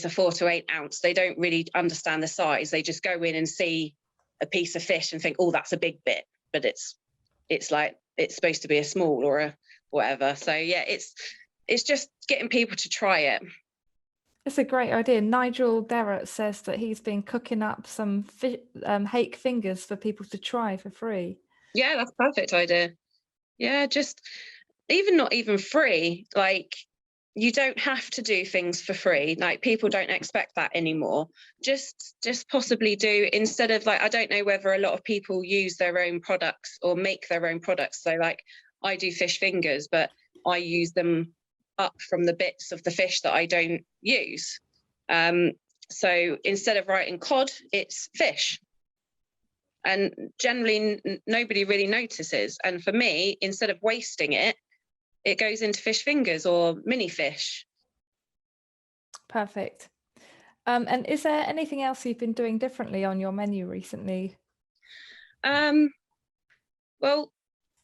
4 to 8 ounce. They don't really understand the size. They just go in and see a piece of fish and think, oh, that's a big bit, but it's like it's supposed to be a small or a whatever. So yeah, it's just getting people to try it. It's a great idea. Nigel Derrett says that he's been cooking up some hake fingers for people to try for free. Yeah, that's a perfect idea. Yeah, just not even free. Like, you don't have to do things for free. Like, people don't expect that anymore. Just possibly do, instead of, like, I don't know whether a lot of people use their own products or make their own products. So like, I do fish fingers, but I use them up from the bits of the fish that I don't use. So instead of writing cod, it's fish. And generally nobody really notices. And for me, instead of wasting it, it goes into fish fingers or mini fish. Perfect. And is there anything else you've been doing differently on your menu recently? Well,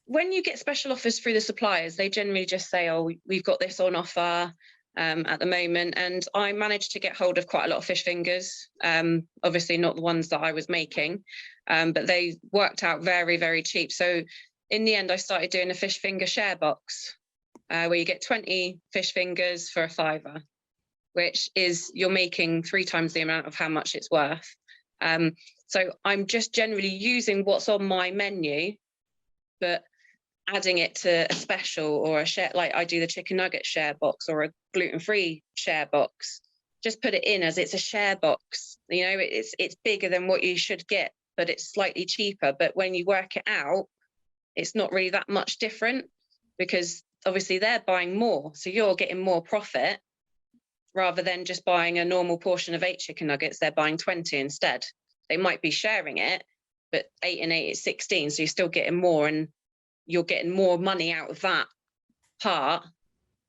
when you get special offers through the suppliers, they generally just say, oh, we've got this on offer at the moment. And I managed to get hold of quite a lot of fish fingers, obviously not the ones that I was making, but they worked out very, very cheap. So in the end, I started doing a fish finger share box where you get 20 fish fingers for £5, which is you're making 3 times the amount of how much it's worth. So I'm just generally using what's on my menu, but adding it to a special or a share, like I do the chicken nugget share box or a gluten-free share box. Just put it in as it's a share box. You know, it's bigger than what you should get, but it's slightly cheaper. But when you work it out, it's not really that much different, because obviously they're buying more, so you're getting more profit. Rather than just buying a normal portion of 8 chicken nuggets, they're buying 20 instead. They might be sharing it, but 8 and 8 is 16, so you're still getting more, and you're getting more money out of that part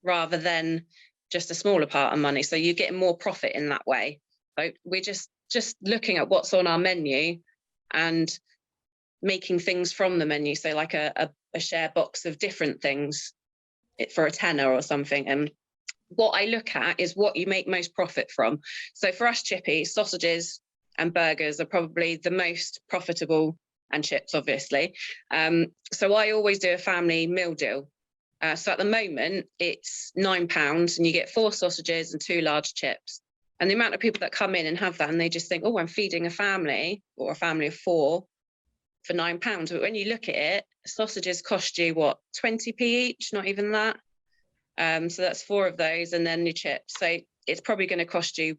rather than just a smaller part of money. So you're getting more profit in that way. So we're just looking at what's on our menu and making things from the menu. So like a share box of different things for a tenner or something. And what I look at is what you make most profit from. So for us, Chippy, sausages and burgers are probably the most profitable, and chips, obviously. So I always do a family meal deal. So at the moment, it's £9 and you get 4 sausages and 2 large chips. And the amount of people that come in and have that, and they just think, oh, I'm feeding a family or a family of 4 for £9. But when you look at it, sausages cost you, what, 20p each? Not even that. So that's 4 of those, and then your chips. So it's probably going to cost you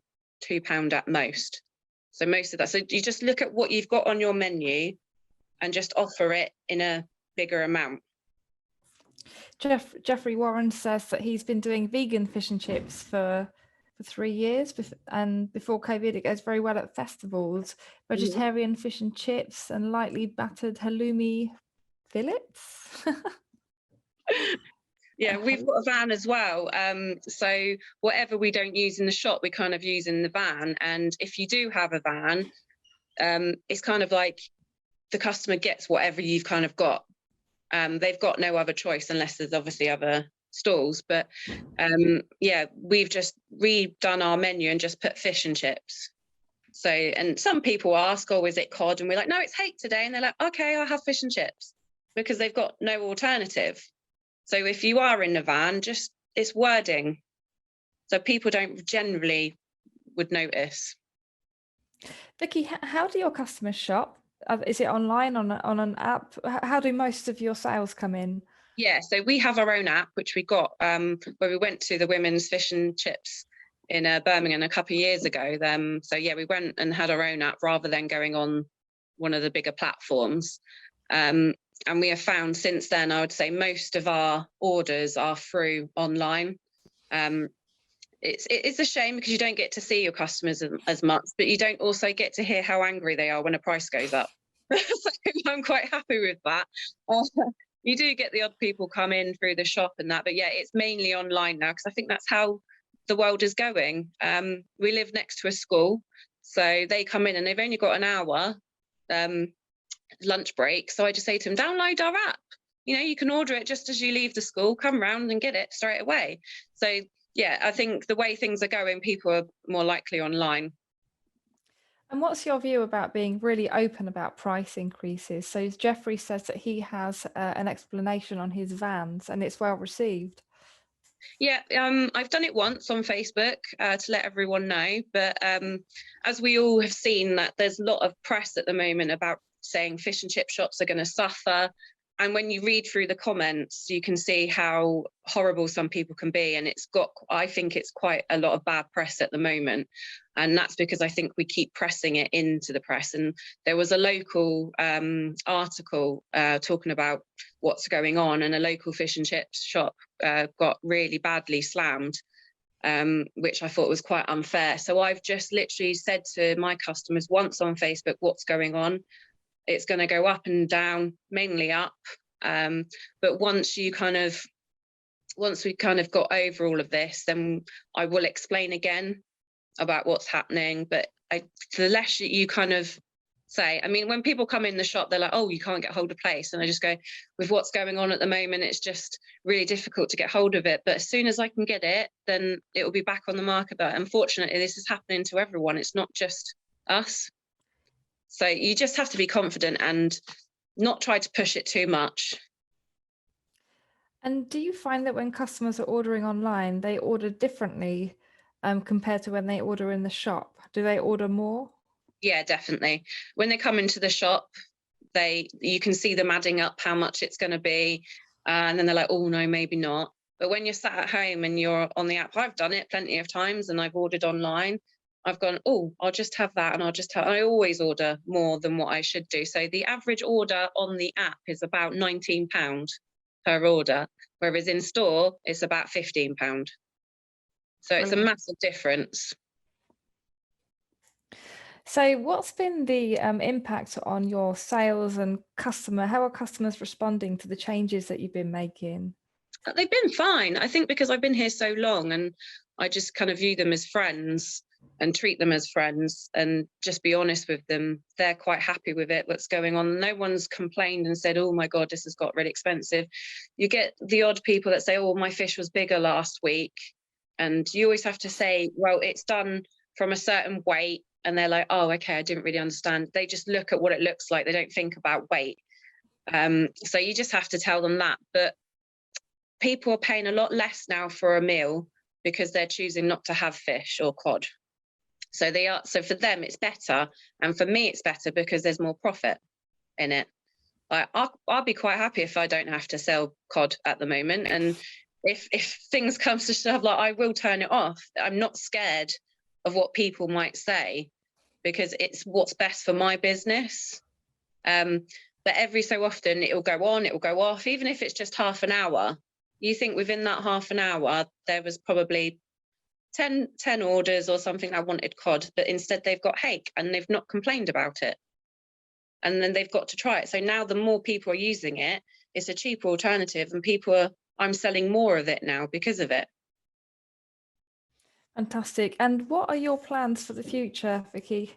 £2 at most. So most of that. So you just look at what you've got on your menu and just offer it in a bigger amount. Jeffrey Warren says that he's been doing vegan fish and chips for 3 years, and before COVID it goes very well at festivals. Vegetarian fish and chips and lightly battered halloumi fillets. Yeah, we've got a van as well. So whatever we don't use in the shop, we kind of use in the van. And if you do have a van, it's kind of like the customer gets whatever you've kind of got. They've got no other choice unless there's obviously other stalls. But yeah, we've just redone our menu and just put fish and chips. So, and some people ask, oh, is it cod? And we're like, no, it's hake today. And they're like, okay, I'll have fish and chips, because they've got no alternative. So if you are in the van, just it's wording. So people don't generally would notice. Vicky, how do your customers shop? Is it online on an app? How do most of your sales come in? Yeah, so we have our own app, which we got where we went to the women's fish and chips in Birmingham a couple of years ago. So yeah, we went and had our own app rather than going on one of the bigger platforms. And we have found since then, I would say most of our orders are through online. It's a shame because you don't get to see your customers as much, but you don't also get to hear how angry they are when a price goes up. So I'm quite happy with that. You do get the odd people come in through the shop and that, but yeah, it's mainly online now because I think that's how the world is going. We live next to a school, so they come in and they've only got an hour lunch break. So I just say to them, download our app. You know, you can order it just as you leave the school, come round and get it straight away. So yeah, I think the way things are going, people are more likely online. And what's your view about being really open about price increases? So Jeffrey says that he has an explanation on his vans and it's well received. Yeah, I've done it once on Facebook to let everyone know. But as we all have seen, that there's a lot of press at the moment about saying fish and chip shops are going to suffer. And when you read through the comments, you can see how horrible some people can be. And I think it's quite a lot of bad press at the moment. And that's because I think we keep pressing it into the press. And there was a local article talking about what's going on, and a local fish and chips shop got really badly slammed, which I thought was quite unfair. So I've just literally said to my customers once on Facebook, what's going on? It's going to go up and down, mainly up. But once you kind of once we kind of got over all of this, then I will explain again about what's happening. But the less you kind of say, I mean, when people come in the shop, they're like, oh, you can't get hold of place. And I just go, with what's going on at the moment, it's just really difficult to get hold of it. But as soon as I can get it, then it will be back on the market. But unfortunately, this is happening to everyone. It's not just us. So you just have to be confident and not try to push it too much. And do you find that when customers are ordering online, they order differently compared to when they order in the shop? Do they order more? Yeah, definitely. When they come into the shop, you can see them adding up how much it's going to be, and then they're like, oh no, maybe not. But when you're sat at home and you're on the app, I've done it plenty of times, and I've ordered online. I've gone, oh, I'll just have that, and I always order more than what I should do. So the average order on the app is about £19 per order, whereas in store it's about £15. So it's a massive difference. So what's been the impact on your sales and how are customers responding to the changes that you've been making? They've been fine. I think because I've been here so long, and I just kind of view them as friends and treat them as friends and just be honest with them. They're quite happy with it, what's going on. No one's complained and said, oh my God, this has got really expensive. You get the odd people that say, oh, my fish was bigger last week. And you always have to say, well, it's done from a certain weight. And they're like, oh, okay, I didn't really understand. They just look at what it looks like. They don't think about weight. So you just have to tell them that. But people are paying a lot less now for a meal because they're choosing not to have fish or cod. So for them, it's better. And for me, it's better because there's more profit in it. I'll be quite happy if I don't have to sell cod at the moment. And if things come to shove, like, I will turn it off. I'm not scared of what people might say because it's what's best for my business. But every so often it will go on, it will go off, even if it's just half an hour. You think within that half an hour, there was probably 10 orders or something that wanted cod, but instead they've got hake and they've not complained about it. And then they've got to try it. So now the more people are using it, it's a cheaper alternative, and I'm selling more of it now because of it. Fantastic. And what are your plans for the future, Vicky?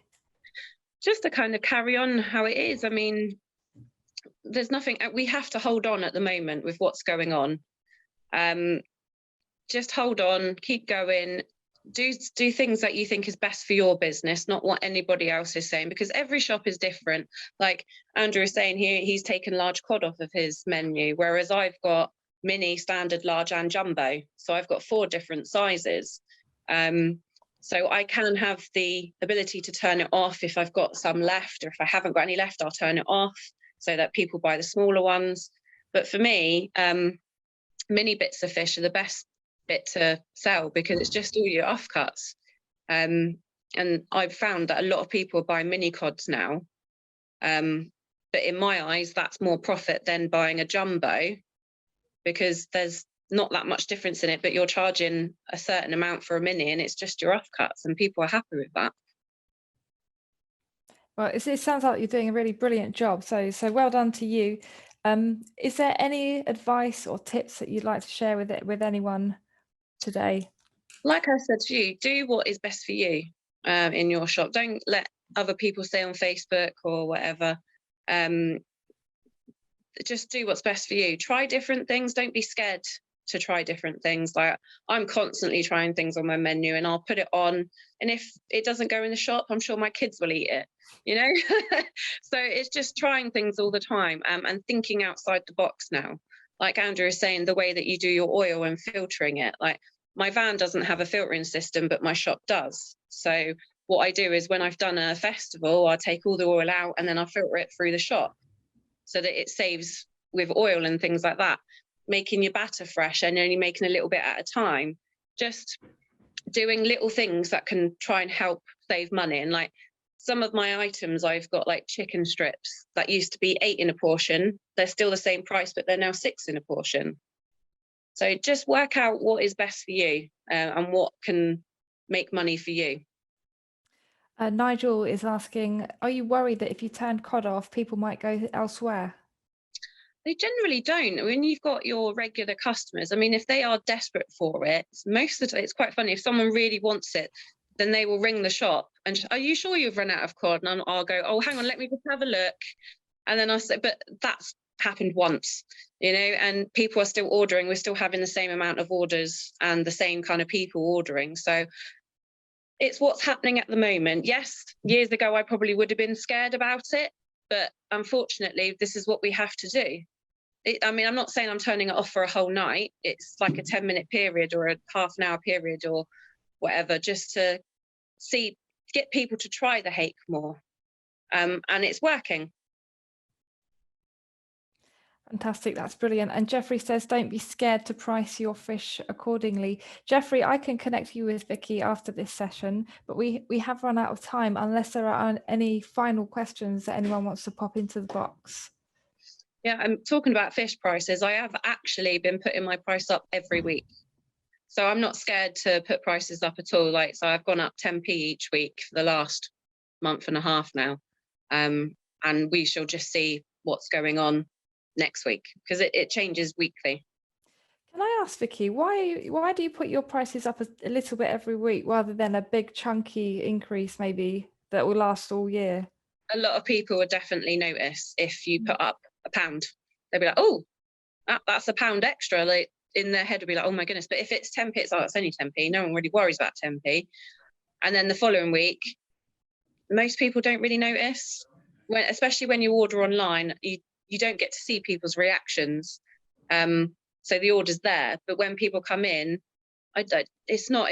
Just to kind of carry on how it is. I mean, there's nothing, we have to hold on at the moment with what's going on. Just hold on, keep going, do things that you think is best for your business, not what anybody else is saying, because every shop is different. Like Andrew is saying here, he's taken large cod off of his menu, whereas I've got mini, standard, large and jumbo. So I've got 4 different sizes. So I can have the ability to turn it off if I've got some left, or if I haven't got any left, I'll turn it off so that people buy the smaller ones. But for me, mini bits of fish are the best bit to sell because it's just all your offcuts. And I've found that a lot of people buy mini cods now. But in my eyes, that's more profit than buying a jumbo because there's not that much difference in it, but you're charging a certain amount for a mini and it's just your offcuts, and people are happy with that. Well, it sounds like you're doing a really brilliant job. So well done to you. Is there any advice or tips that you'd like to share with anyone today? Like I said to you, do what is best for you in your shop. Don't let other people say on Facebook or whatever. Just do what's best for you. Try different things. Don't be scared to try different things. Like, I'm constantly trying things on my menu and I'll put it on, and if it doesn't go in the shop, I'm sure my kids will eat it, you know. So it's just trying things all the time, and thinking outside the box now. Like Andrew is saying, the way that you do your oil and filtering it, like my van doesn't have a filtering system, but my shop does. So what I do is when I've done a festival, I take all the oil out and then I filter it through the shop so that it saves with oil and things like that. Making your batter fresh and only making a little bit at a time. Just doing little things that can try and help save money. And like some of my items, I've got like chicken strips that used to be 8 in a portion. They're still the same price, but they're now 6 in a portion. So just work out what is best for you and what can make money for you. Nigel is asking, are you worried that if you turn cod off, people might go elsewhere? They generally don't. When you've got your regular customers, I mean, if they are desperate for it, most of the time, it's quite funny. If someone really wants it, then they will ring the shop and, are you sure you've run out of cod? And I'll go, oh, hang on, let me just have a look. And then I'll say, but that's happened once, you know, and people are still ordering. We're still having the same amount of orders and the same kind of people ordering. So it's what's happening at the moment. Yes, years ago, I probably would have been scared about it, but unfortunately, this is what we have to do. I mean, I'm not saying I'm turning it off for a whole night. It's like a 10-minute period or a half-an-hour period or whatever, just to get people to try the hake more. And it's working. Fantastic, that's brilliant. And Jeffrey says, don't be scared to price your fish accordingly. Jeffrey, I can connect you with Vicky after this session, but we have run out of time unless there are any final questions that anyone wants to pop into the box. Yeah, I'm talking about fish prices. I have actually been putting my price up every week. So I'm not scared to put prices up at all. Like, so I've gone up 10p each week for the last month and a half now. And we shall just see what's going on next week, because it changes weekly. Can I ask, Vicky, why do you put your prices up a little bit every week rather than a big chunky increase maybe that will last all year? A lot of people would definitely notice if you put up £1. They'll be like, oh, that's £1 extra. Like, in their head will be like, oh my goodness. But if it's 10p, it's like, it's only 10p. No one really worries about 10p. And then the following week, most people don't really notice. Especially when you order online, you don't get to see people's reactions. So the order's there, but when people come in, it's not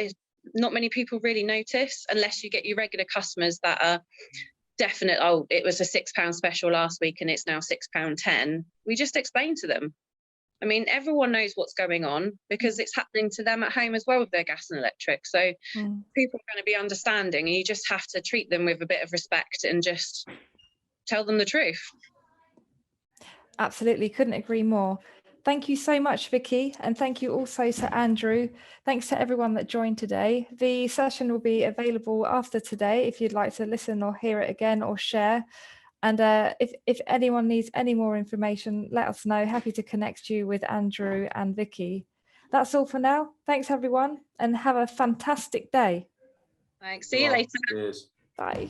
many people really notice, unless you get your regular customers that are definite. Oh, it was a £6 special last week and it's now £6.10. We just explain to them. I mean, everyone knows what's going on because it's happening to them at home as well with their gas and electric. So people are going to be understanding, and you just have to treat them with a bit of respect and just tell them the truth. Absolutely, couldn't agree more. Thank you so much, Vicky, and thank you also to Andrew. Thanks to everyone that joined today. The session will be available after today if you'd like to listen or hear it again or share. And if anyone needs any more information, let us know. Happy to connect you with Andrew and Vicky. That's all for now. Thanks, everyone, and have a fantastic day. Thanks. See you later. Cheers. Bye.